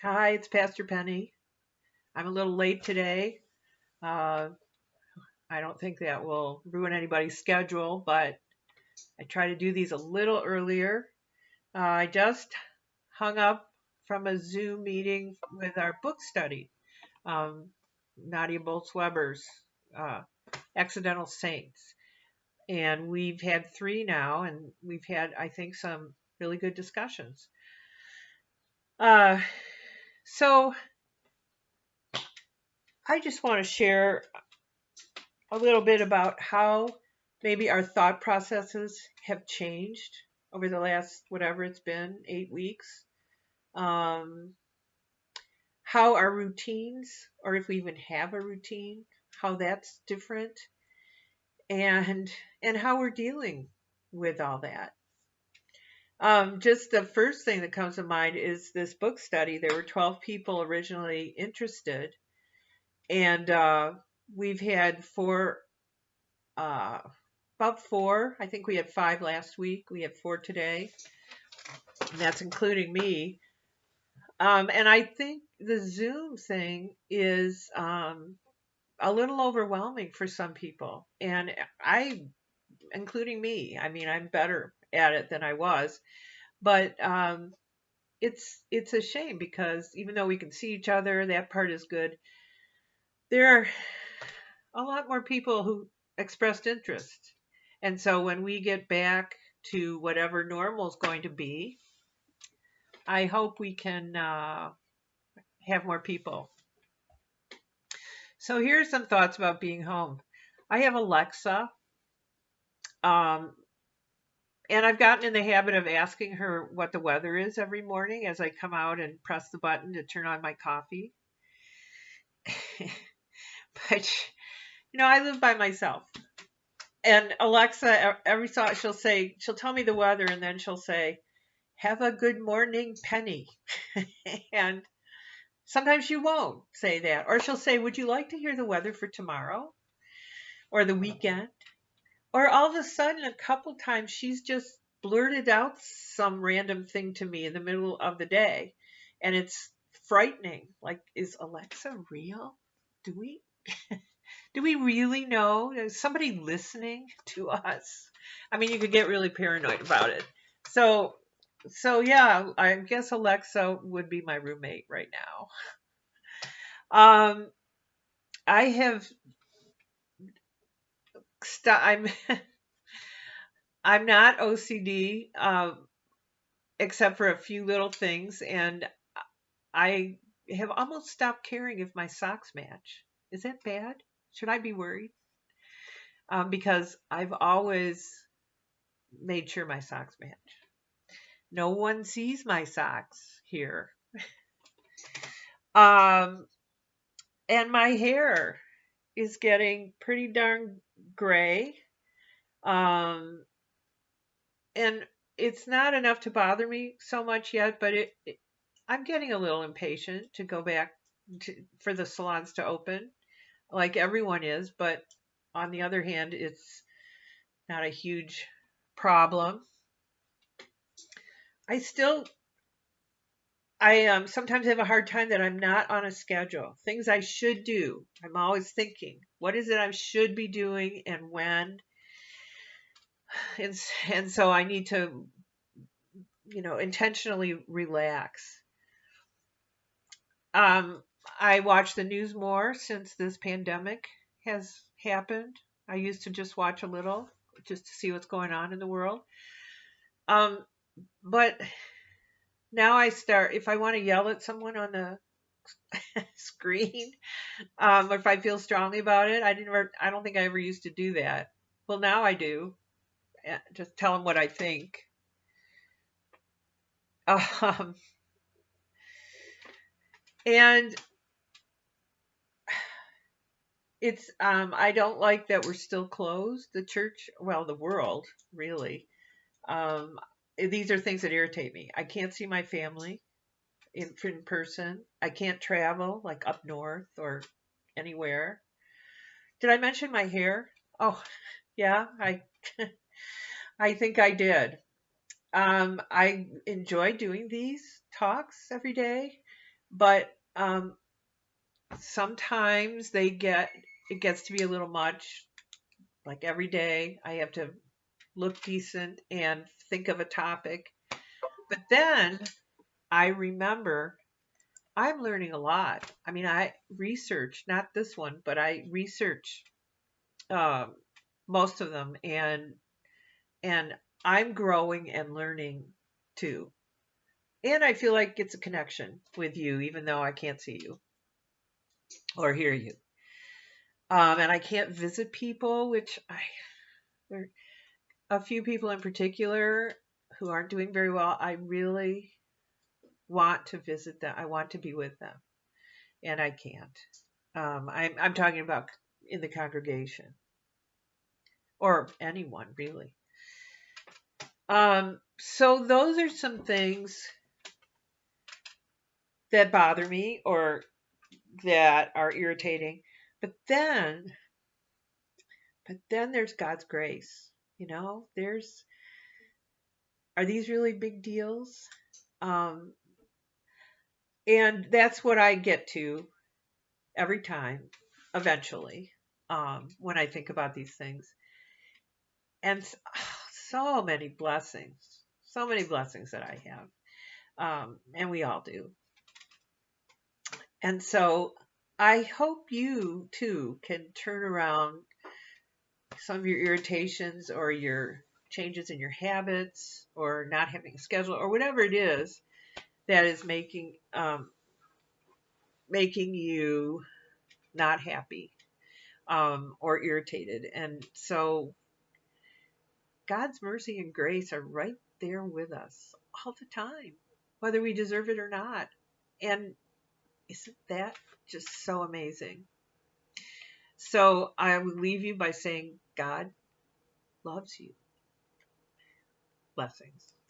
Hi, it's Pastor Penny. I'm a little late today. Uh, I don't think that will ruin anybody's schedule, but I try to do these a little earlier. I just hung up from a Zoom meeting with our book study, um, Nadia Bolz-Weber's uh, Accidental Saints. And we've had three now, and we've had, I think, some really good discussions. Uh, so I just want to share a little bit about how maybe our thought processes have changed over the last whatever it's been 8 weeks. Um, how our routines, or if we even have a routine, how that's different, and how we're dealing with all that. Just the first thing that comes to mind is this book study. There were 12 people originally interested, and we've had uh, about four. I think we had five last week. We have four today, and that's including me. And I think the Zoom thing is a little overwhelming for some people, and including me. I mean, I'm better at it than I was, but it's a shame because even though we can see each other, that part is good. There are a lot more people who expressed interest, and so when we get back to whatever normal is going to be, I hope we can have more people. So here's some thoughts about being home. I have Alexa, um, and I've gotten in the habit of asking her what the weather is every morning as I come out and press the button to turn on my coffee. But I live by myself, and Alexa every thought she'll tell me the weather, and then she'll say, "Have a good morning, Penny," and sometimes she won't say that, or she'll say, "Would you like to hear the weather for tomorrow or the weekend?" Or all of a sudden, a couple times, she's just blurted out some random thing to me in the middle of the day. And it's frightening. Like, is Alexa real? Do we do we really know? Is somebody listening to us? I mean, you could get really paranoid about it. So yeah, I guess Alexa would be my roommate right now. Um, I have I'm I'm not OCD. Except for a few little things, and I have almost stopped caring if my socks match. Is that bad? Should I be worried? Because I've always made sure my socks match. No one sees my socks here. Um, and my hair is getting pretty darn gray. Um, and it's not enough to bother me so much yet, but I'm getting a little impatient to go back for the salons to open, like everyone is. But on the other hand, it's not a huge problem. I still, I sometimes have a hard time that I'm not on a schedule. Things I should do. I'm always thinking, what is it I should be doing and when? And, and so I need to, intentionally relax. Um, I watch the news more since this pandemic has happened. I used to just watch a little just to see what's going on in the world. Um, but now I start, if I want to yell at someone on the screen, or if I feel strongly about it, I don't think I ever used to do that. Well, now I do. Just tell them what I think. Um, and I don't like that we're still closed. The church, well, the world, really. Um, these are things that irritate me. I can't see my family in person. I can't travel like up north or anywhere. Did I mention my hair? Oh, yeah, I think I did. I enjoy doing these talks every day. But sometimes it gets to be a little much. Like every day, I have to look decent and think of a topic. But then I remember I'm learning a lot. I mean, I research, not this one, but I research um, most of them, and I'm growing and learning too. And I feel like it's a connection with you, even though I can't see you or hear you. And I can't visit people, which there are a few people in particular who aren't doing very well. I really want to visit them. I want to be with them, and I can't. I'm talking about in the congregation or anyone really. So those are some things that bother me or that are irritating. But then, but then there's God's grace. There's are these really big deals? Um, and that's what I get to every time, eventually, when I think about these things. And so many blessings that I have, and we all do. And so I hope you too can turn around some of your irritations or your changes in your habits or not having a schedule or whatever it is that is making you not happy or irritated. And so God's mercy and grace are right there with us all the time, whether we deserve it or not. And isn't that just so amazing? So I would leave you by saying God loves you. Blessings.